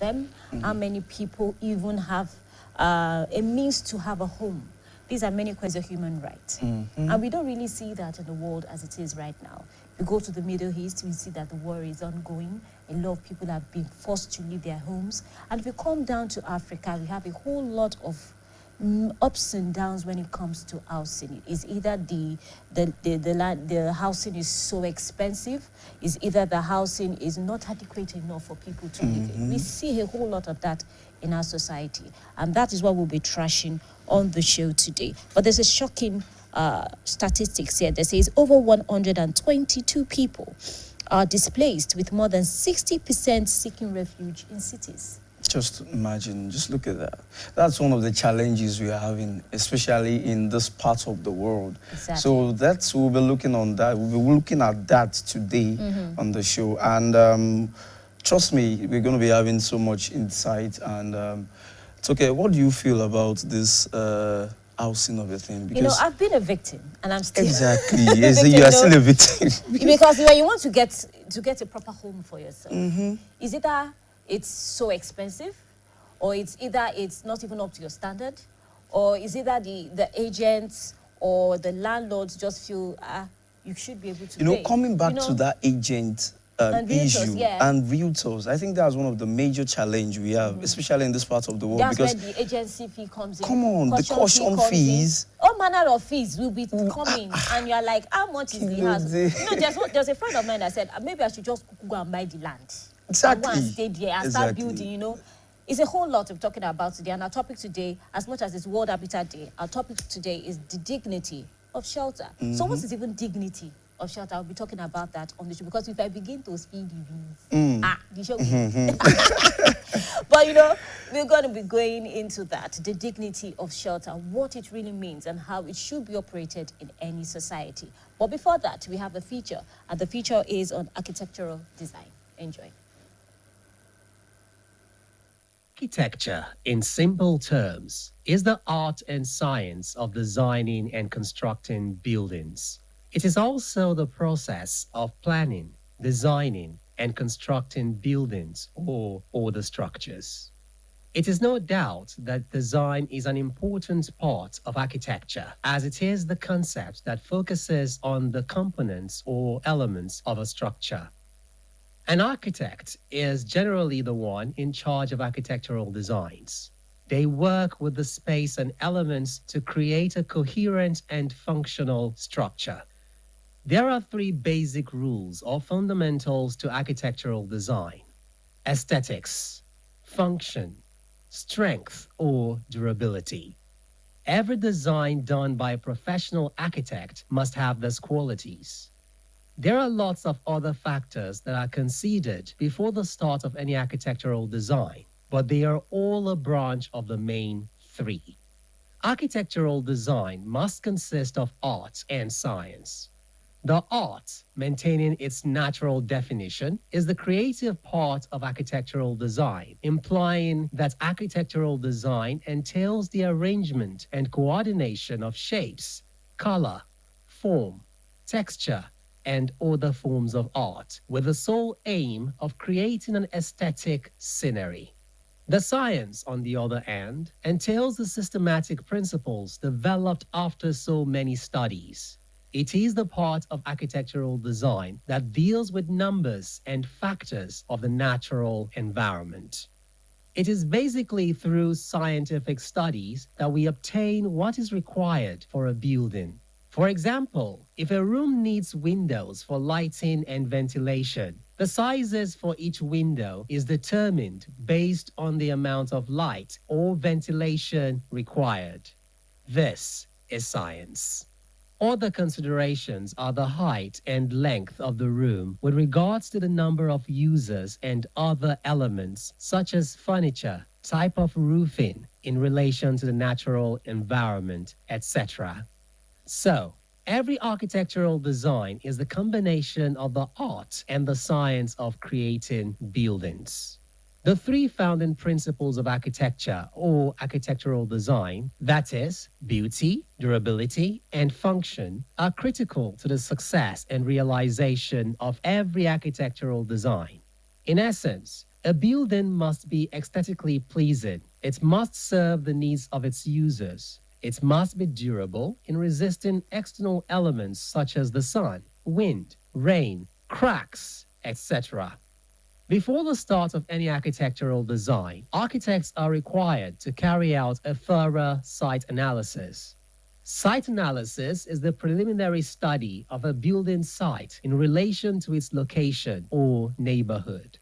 them? How many people even have a means to have a home? These are many questions of human rights. And we don't really see that in the world as it is right now. If you go to the Middle East, we see that the war is ongoing. A lot of people have been forced to leave their homes. And if you come down to Africa, we have a whole lot of ups and downs when it comes to housing. It's either the housing is so expensive, it's either the housing is not adequate enough for people to live in. We see a whole lot of that in our society, and that is what we'll be trashing on the show today. But there's a shocking statistics here that says over 122 people are displaced, with more than 60% seeking refuge in cities. Just imagine, just look at that. That's one of the challenges we are having, especially in this part of the world. Exactly. So we'll be looking on that. We'll be looking at that today on the show. And trust me, we're going to be having so much insight. And it's okay. What do you feel about this housing of a thing? Because, I've been a victim, and I'm still exactly. Yes, you are still a victim. Because when you want to get a proper home for yourself, is either it's so expensive, or it's either it's not even up to your standard, or is either the agents or the landlords just feel you should be able to pay. Coming back to that agent and issue realtors, and realtors, I think that's one of the major challenge we have, especially in this part of the world. That's because where the agency fee comes in. Come on, the caution fees. All manner of fees will be coming, and you're like, how much is the house? There's a friend of mine that said, maybe I should just go and buy the land. Exactly. I want to stay there and start building, It's a whole lot of talking about today. And our topic today, as much as it's World Habitat Day, our topic today is the dignity of shelter. So what is even dignity of shelter? I'll be talking about that on the show, because if I begin to speak the show But, we're going to be going into that, the dignity of shelter, what it really means and how it should be operated in any society. But before that, we have a feature, and the feature is on architectural design. Enjoy. Architecture, in simple terms, is the art and science of designing and constructing buildings. It is also the process of planning, designing, and constructing buildings or other structures. It is no doubt that design is an important part of architecture, as it is the concept that focuses on the components or elements of a structure. An architect is generally the one in charge of architectural designs. They work with the space and elements to create a coherent and functional structure. There are three basic rules or fundamentals to architectural design: aesthetics, function, strength or durability. Every design done by a professional architect must have these qualities. There are lots of other factors that are considered before the start of any architectural design, but they are all a branch of the main three. Architectural design must consist of art and science. The art, maintaining its natural definition, is the creative part of architectural design, implying that architectural design entails the arrangement and coordination of shapes, color, form, texture, and other forms of art, with the sole aim of creating an aesthetic scenery. The science, on the other hand, entails the systematic principles developed after so many studies. It is the part of architectural design that deals with numbers and factors of the natural environment. It is basically through scientific studies that we obtain what is required for a building. For example, if a room needs windows for lighting and ventilation, the sizes for each window is determined based on the amount of light or ventilation required. This is science. Other considerations are the height and length of the room with regards to the number of users and other elements such as furniture, type of roofing in relation to the natural environment, etc. So, every architectural design is the combination of the art and the science of creating buildings. The three founding principles of architecture or architectural design, that is, beauty, durability, and function, are critical to the success and realization of every architectural design. In essence, A building must be aesthetically pleasing. It must serve the needs of its users. It must be durable in resisting external elements such as the sun, wind, rain, cracks, etc. Before the start of any architectural design, architects are required to carry out a thorough site analysis. Site analysis is the preliminary study of a building site in relation to its location or neighborhood.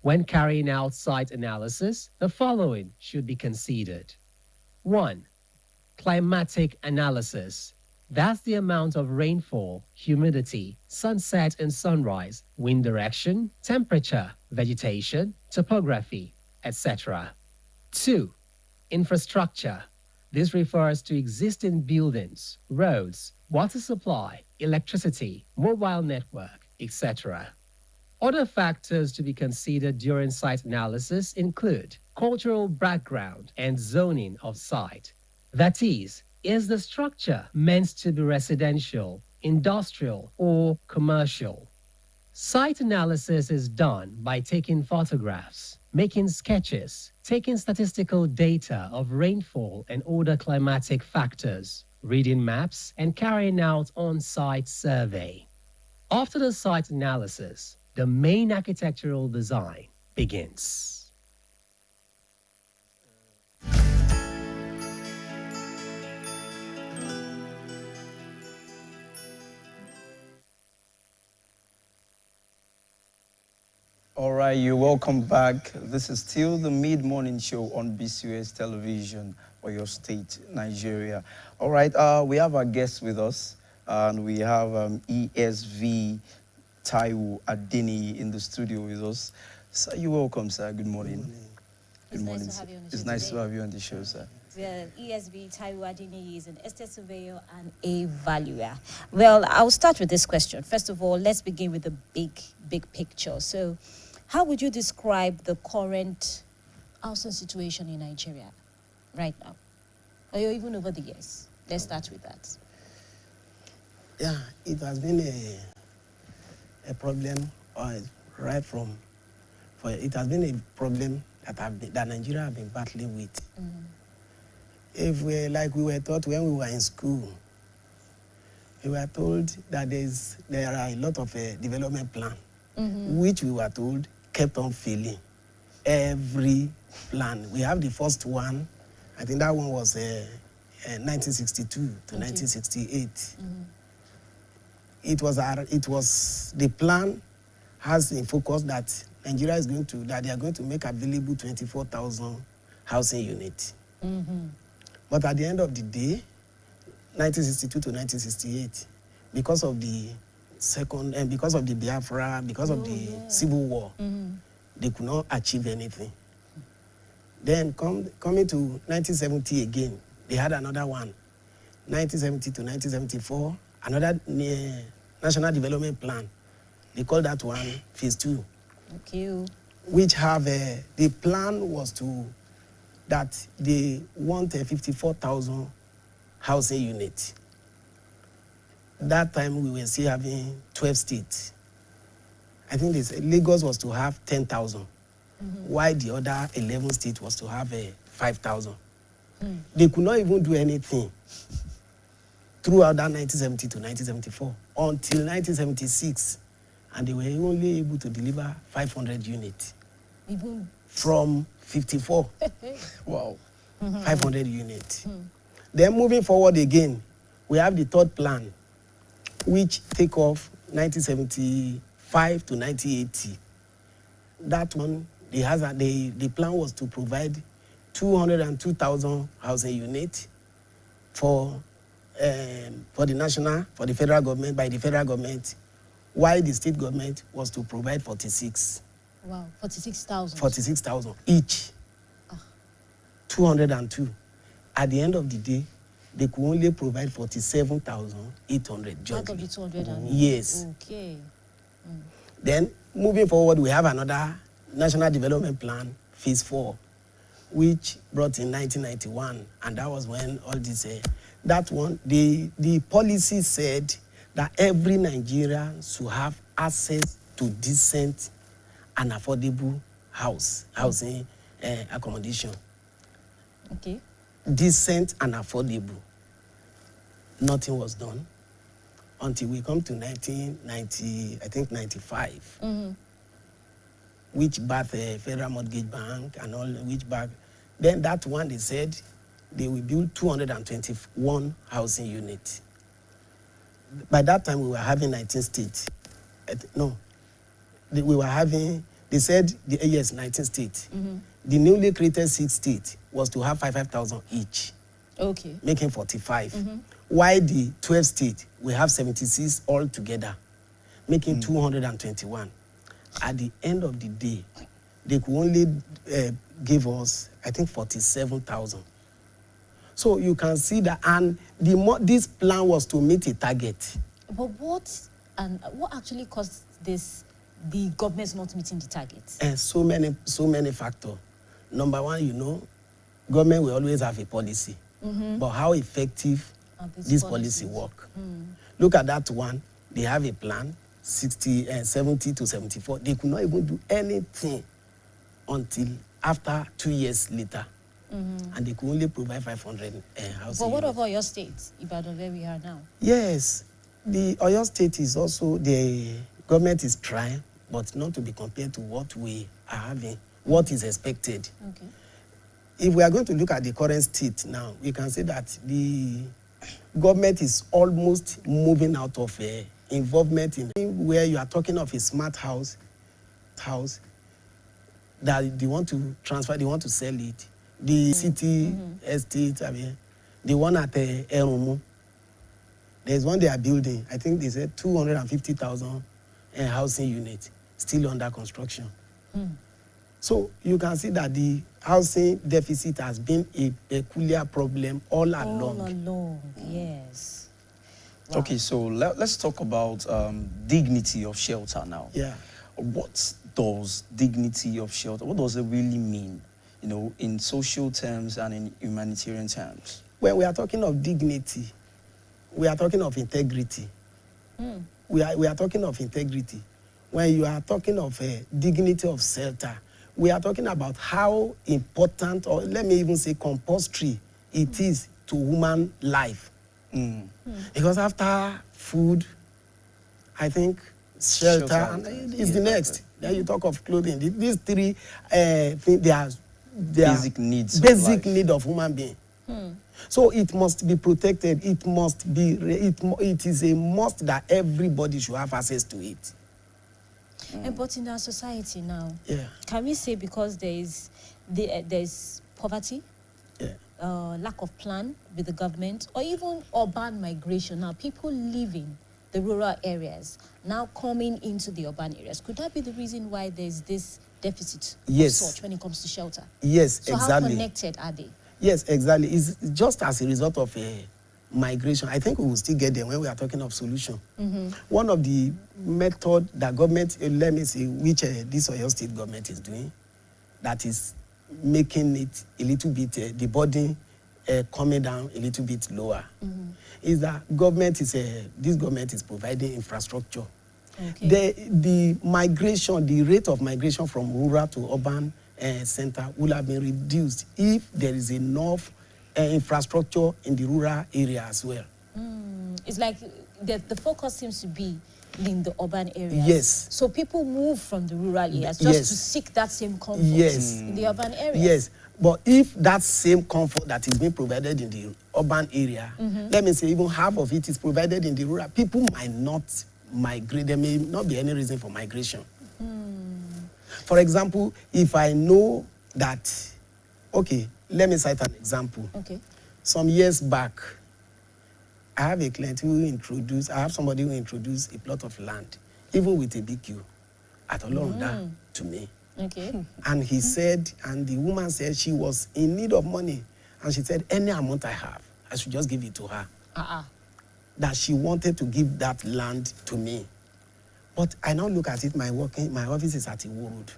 When carrying out site analysis, the following should be considered. 1. Climatic analysis. That's the amount of rainfall, humidity, sunset and sunrise, wind direction, temperature, vegetation, topography, etc. 2. Infrastructure. This refers to existing buildings, roads, water supply, electricity, mobile network, etc. Other factors to be considered during site analysis include cultural background and zoning of site. That is the structure meant to be residential, industrial, or commercial? Site analysis is done by taking photographs, making sketches, taking statistical data of rainfall and other climatic factors, reading maps, and carrying out on-site survey. After the site analysis, the main architectural design begins. All right, you're welcome back. This is still the mid-morning show on BCOS television for your state, Nigeria. All right, we have our guests with us, and we have ESV Taiwo Adini in the studio with us. Sir, you're welcome, sir. Good morning. Good morning. Nice to have you on the show. It's nice to have you on the show, sir. The ESV Taiwo Adini is an estate surveyor and a valuer. Well, I'll start with this question. First of all, let's begin with the big picture. So, how would you describe the current housing situation in Nigeria right now? Or even over the years? Let's start with that. Yeah, it has been a problem, right from, it has been a problem that Nigeria have been battling with. If we, like we were taught when we were in school, we were told that there are a lot of development plan, which we were told kept on failing. Every plan. We have the first one, I think that one was 1962 to 1968. It was the plan has in focus that Nigeria is going to, that they are going to make available 24,000 housing units. But at the end of the day, 1962 to 1968, because of the because of the Biafra, because of the Civil War, they could not achieve anything. Then coming to 1970 again, they had another one. 1970 to 1974, another National Development Plan. They call that one Phase 2. Okay. Which have, the plan was that they want 54,000 housing units. That time we were still having 12 states. I think Lagos was to have 10,000, while the other 11 states was to have 5,000. They could not even do anything throughout that 1970 to 1974 until 1976, and they were only able to deliver 500 units from 54. Wow. 500 units. Then moving forward again, we have the third plan, which take off 1975 to 1980. That one, the plan was to provide 202,000 housing units for the federal government, by the federal government, while the state government was to provide 46. Wow, 46,000. 46,000 each. 202. At the end of the day, they could only provide 47,800 jobs. Out of the 200. Yes. Okay. Then, moving forward, we have another National Development Plan, Phase 4, which brought in 1991, and that was when all this, that one, the policy said that every Nigerian should have access to decent and affordable housing accommodation. Okay. Decent and affordable. Nothing was done until we come to 1990, I think 95, which birthed Federal Mortgage Bank and all, which back. Then that one, they said they will build 221 housing units. By that time, we were having 19 states. No, we were having, they said, yes, 19 states. The newly created 6 states was to have 5,000 each. Okay. Making 45. While the 12 states, we have 76 altogether, making 221. At the end of the day, they could only give us, I think, 47,000. So you can see that, and this plan was to meet a target. But what actually caused this, the government not meeting the target? And so many factors. Number one, you know, government will always have a policy, but how effective this policy work? Look at that one. They have a plan, 70 to 74. They could not even do anything until after 2 years later. And they could only provide 500 housing. But what about your state, Ibadan, where we are now? Yes, the Oyo State is also, the government is trying, but not to be compared to what we are having, what is expected. Okay. If we are going to look at the current state now, we can say that the government is almost moving out of involvement in where you are talking of a smart house that they want to transfer, they want to sell it. The city estate, I mean, the one at Erumu, there's one they are building. I think they said 250,000 housing units still under construction. So you can see that the housing deficit has been a peculiar problem all along. All along, yes. Wow. Okay, so let's talk about dignity of shelter now. Yeah. What does dignity of shelter, what does it really mean, you know, in social terms and in humanitarian terms? When we are talking of dignity, we are talking of integrity. We are talking of integrity. When you are talking of dignity of shelter, we are talking about how important, or let me even say compulsory, it is to human life. Because after food, I think shelter and is the next. Then you talk of clothing. These three things, they are basic needs. Basic need of human being. So it must be protected. It must be. It is a must that everybody should have access to it. But in our society now, can we say because there's poverty, lack of plan with the government, or even urban migration? Now, people leaving the rural areas now coming into the urban areas. Could that be the reason why there's this deficit of such when it comes to shelter? Yes, so exactly. How connected are they? Yes, exactly. It's just as a result of migration. I think we will still get there when we are talking of solution. One of the methods that government, let me see, which this Oyo State government is doing, that is making it a little bit, the burden coming down a little bit lower, is that this government is providing infrastructure. The migration, the rate of migration from rural to urban center will have been reduced if there is enough infrastructure in the rural area as well. It's like the focus seems to be in the urban areas. Yes. So people move from the rural areas just to seek that same comfort in the urban areas. Yes. But if that same comfort that is being provided in the urban area, let me say even half of it is provided in the rural, people might not migrate. There may not be any reason for migration. For example, if I know that, okay, let me cite an example. Some years back, I have a client I have somebody who introduced a plot of land, even with a BQ, at Olorunda to me. And he said, and the woman said she was in need of money. And she said, any amount I have, I should just give it to her. That she wanted to give that land to me. But I now look at it, my office is at Iwo Road.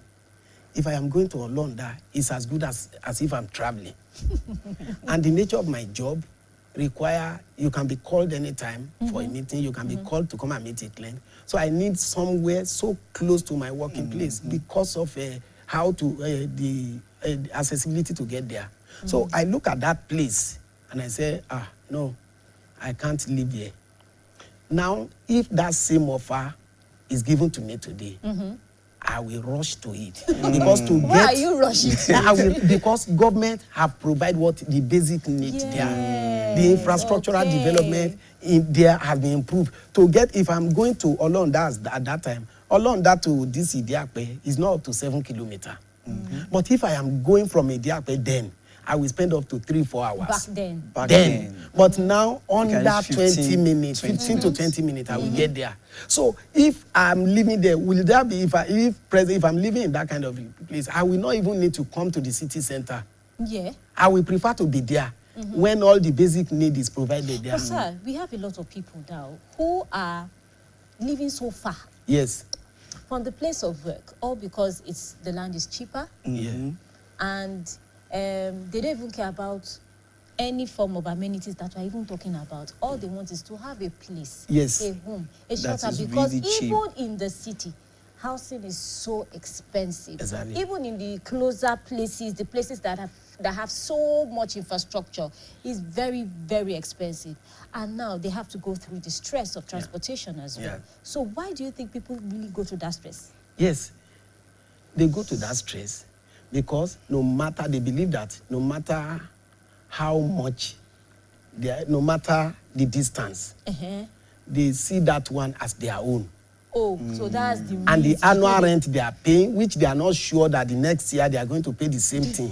If I am going to Olorunda, it's as good as if I'm traveling. And the nature of my job require, you can be called anytime for a meeting, you can be called to come and meet a client. So I need somewhere so close to my working place because of how to the accessibility to get there. So I look at that place and I say, no, I can't live here. Now, if that same offer is given to me today, I will rush to it. Because to Why are you rushing to it? Because government have provided what the basic need there. The infrastructural development in there has been improved. To get, if I'm going to Olonda at that time, Olonda to this Idiape is not up to 7 kilometers. But if I am going from Idiape, then I will spend up to 3-4 hours. Back then. But now, under 15 minutes, 15 to 20 minutes, I will get there. So if I'm living there, will there be, if I'm living in that kind of place, I will not even need to come to the city center. Yeah. I will prefer to be there when all the basic need is provided there. But sir, we have a lot of people now who are living so far. Yes. From the place of work, all because the land is cheaper. And they don't even care about any form of amenities that we're even talking about. All they want is to have a place, a home, a shelter. Because really even in the city, housing is so expensive. Exactly. Even in the closer places, the places that have so much infrastructure, is very, very expensive. And now they have to go through the stress of transportation as well. So why do you think people really go through that stress? Yes, they go to that stress because they believe that no matter how much, no matter the distance, they see that one as their own. Oh, so that's the And the annual rent they are paying, which they are not sure that the next year they are going to pay the same thing.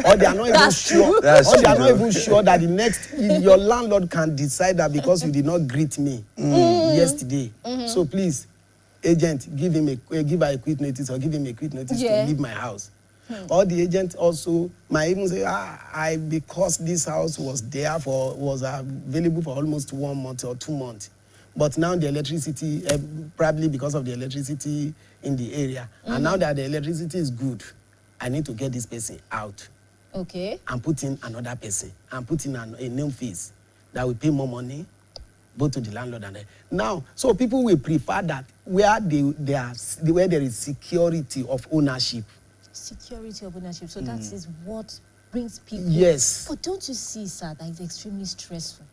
Or they are not even sure. Not even sure that the next, your landlord can decide that because you did not greet me yesterday. So please, agent, give her a quick notice or give him a quick notice to leave my house. Or the agent also might even say, because this house was available for almost 1 month or 2 months. But now the electricity, probably because of the electricity in the area, and now that the electricity is good, I need to get this person out. Okay. And put in another person, and put in a name fees that will pay more money, both to the landlord and now. So people will prefer that where there is security of ownership. Security of ownership. So that is what brings people. Yes. But don't you see, sir, that is extremely stressful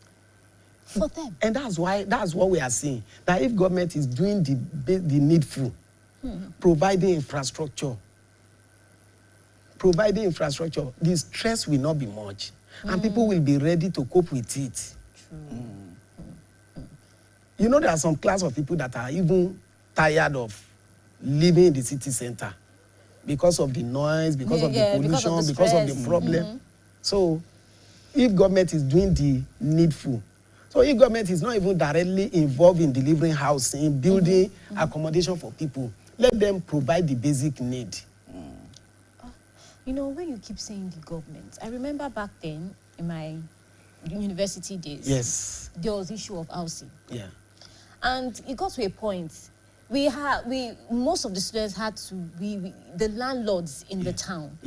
for them? And that's what we are seeing. That if government is doing the needful, providing infrastructure, the stress will not be much. And people will be ready to cope with it. You know, there are some class of people that are even tired of living in the city center because of the noise, because of the pollution, because of the problem. So if government is doing the needful, so if government is not even directly involved in delivering housing, building accommodation for people, let them provide the basic need. You know, when you keep saying the government, I remember back then in my university days, there was issue of housing. Yeah. And it got to a point, most of the students had to, the landlords in the town,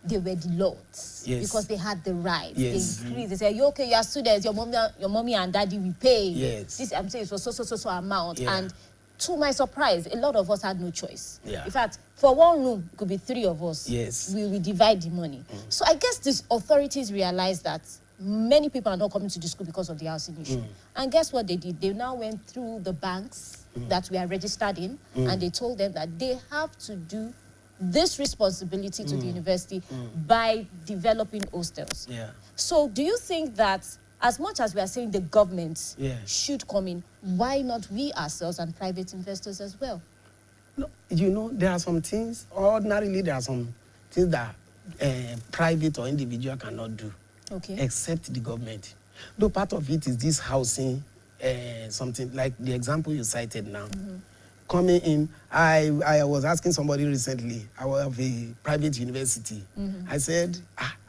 they were the lords because they had the right. They increased. They said, okay, your students, your mommy and daddy will pay. This, I'm saying, it was so amount. And to my surprise, a lot of us had no choice. In fact, for one room, it could be 3 of us. We will divide the money. So I guess these authorities realized that many people are not coming to the school because of the housing issue. And guess what they did? They now went through the banks that we are registered in, and they told them that they have to do this responsibility to the university by developing hostels. So do you think that as much as we are saying the government should come in, why not we ourselves and private investors as well? No, you know, there are some things, ordinarily there are some things that private or individual cannot do, except the government. Though part of it is this housing, something like the example you cited now. Coming in, I was asking somebody recently, I have a private university. I said,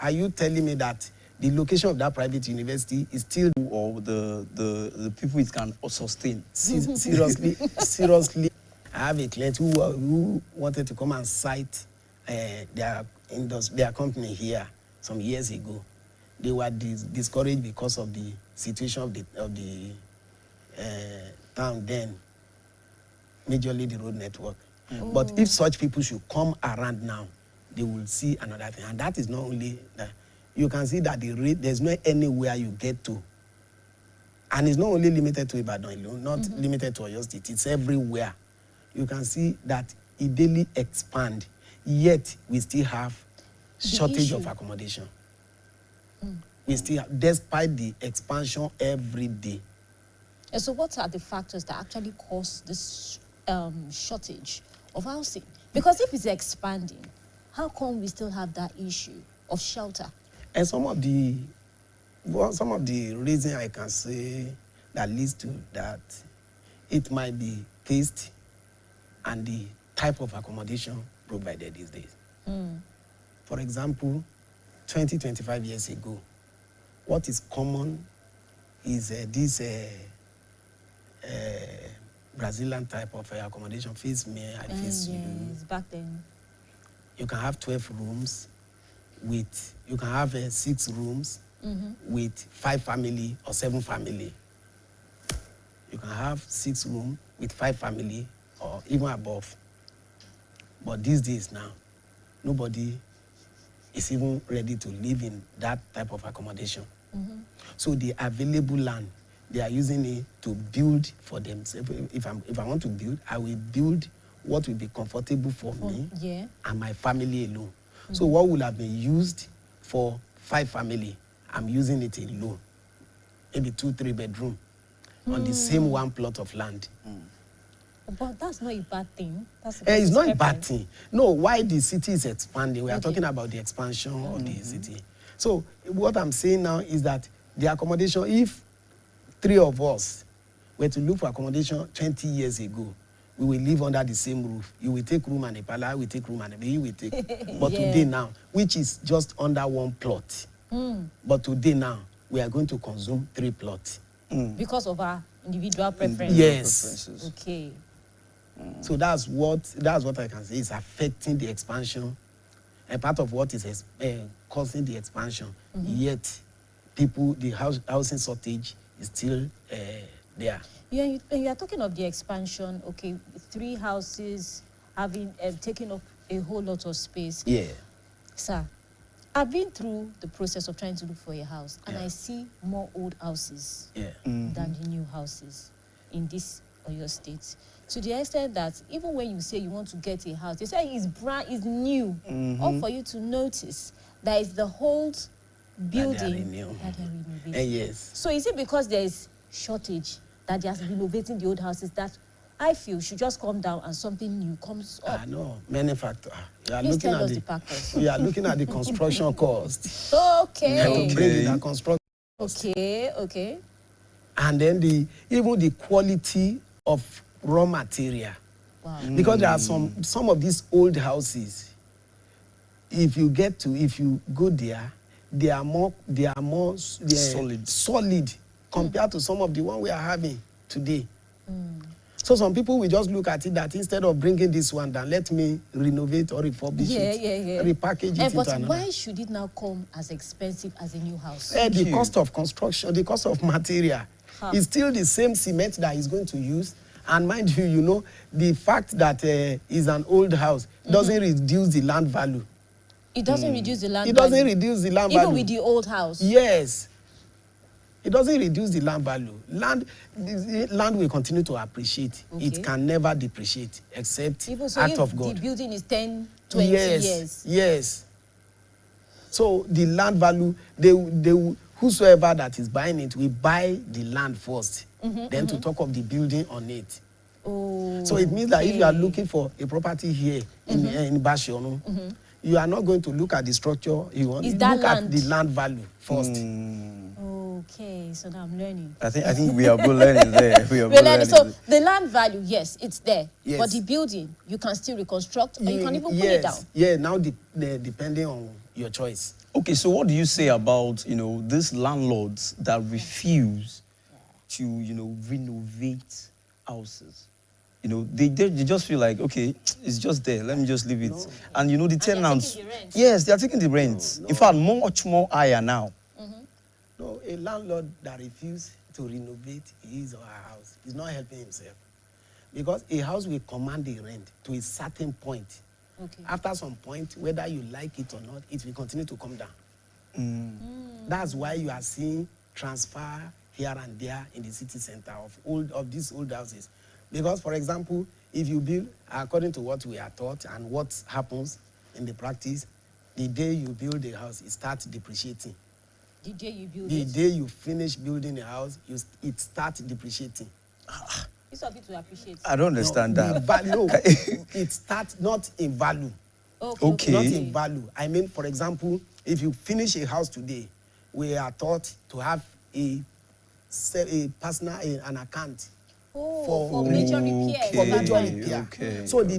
are you telling me that the location of that private university is still, or the people it can sustain? Seriously, I have a client who wanted to come and site their company here some years ago. They were discouraged because of the situation of the town then, majorly the road network. But if such people should come around now, they will see another thing. And that is not only that. You can see that the rate, there's not anywhere you get to. And it's not only limited to Ibadan alone, not limited to Oyo State. It's everywhere. You can see that it daily expand, yet we still have shortage of accommodation. We still have, despite the expansion every day. And so what are the factors that actually cause this shortage of housing? Because if it's expanding, how come we still have that issue of shelter? And some of the reasons I can say that leads to that, it might be taste and the type of accommodation provided these days. For example, 25 years ago, what is common is this Brazilian type of accommodation, face me, I face you. Yes, back then. You can have 12 rooms with, you can have 6 rooms with 5 family or 7 family. You can have 6 rooms with 5 family or even above. But these days now, nobody is even ready to live in that type of accommodation. So the available land, they are using it to build for themselves. If I want to build, I will build what will be comfortable for me and my family alone. So what will have been used for 5 family, I'm using it alone. Maybe 2-3 bedroom on the same one plot of land. But that's not a bad thing. It's not a bad thing. No, why the city is expanding, we are talking about the expansion of the city. So what I'm saying now is that the accommodation, if 3 of us were to look for accommodation 20 years ago, we will live under the same roof. You will take room and a parlor, I will take room and a baby, you will take. But today now, which is just under 1 plot. But today now, we are going to consume 3 plots. Because of our individual preferences. Yes. Okay. So that's what I can say is affecting the expansion, and part of what is causing the expansion. Yet, the housing shortage is still there. Yeah, you are talking of the expansion. Okay, 3 houses having taken up a whole lot of space. Yeah. Sir, I've been through the process of trying to look for a house, and I see more old houses than the new houses in this Oyo State. To the extent that even when you say you want to get a house, they say it's brand, it's new. All for you to notice that it's the whole building that they're renovating. Yes. So is it because there is shortage that they are renovating the old houses that I feel should just come down and something new comes up? No, many factors. You are Please looking tell at us the factors. We are looking at the construction cost. Okay. To bring in that construction. Okay. And then even the quality of raw material. Wow. Because there are some of these old houses, if you go there, they are more solid compared to some of the one we are having today. So some people will just look at it that instead of bringing this one down, let me renovate or refurbish it, repackage it. But why should it now come as expensive as a new house? The cost of construction, the cost of material is still the same cement that he's going to use. And mind you, the fact that it's an old house doesn't reduce the land value. It doesn't reduce the land value? It doesn't reduce the land value. Even with the old house? Yes. It doesn't reduce the land value. Land will continue to appreciate. Okay. It can never depreciate except act of God. The building is 10, 20 years. Yes. So the land value, they whosoever that is buying it will buy the land first, then to talk of the building on it. So it means that if you are looking for a property here in Bashono, you are not going to look at the structure. You want to look at the land value first. Okay, so now I'm learning. I think we are both learning there. We're learning. So the land value, yes, it's there. Yes. But the building, you can still reconstruct and you can even pull it down. Yeah, now depending on your choice. Okay, so what do you say about, these landlords that refuse to, renovate houses? They just feel like, okay, it's just there. Let me just leave it. No. And, the tenants. Yes, they are taking the rent. No. In fact, much more higher now. No, a landlord that refuses to renovate his or her house is not helping himself. because a house will command the rent to a certain point. Okay. After some point, whether you like it or not, it will continue to come down. That's why you are seeing transfer here and there in the city center of these old houses. Because, for example, if you build, according to what we are taught and what happens in the practice, the day you build a house, it starts depreciating. The day you build The it. day you finish building a house, it starts depreciating. It's of it to appreciate. I don't understand The that. value, it starts not in value. Okay. Not in value. I mean, for example, if you finish a house today, we are taught to have a personal an account for major repairs. for major repair. Okay. So the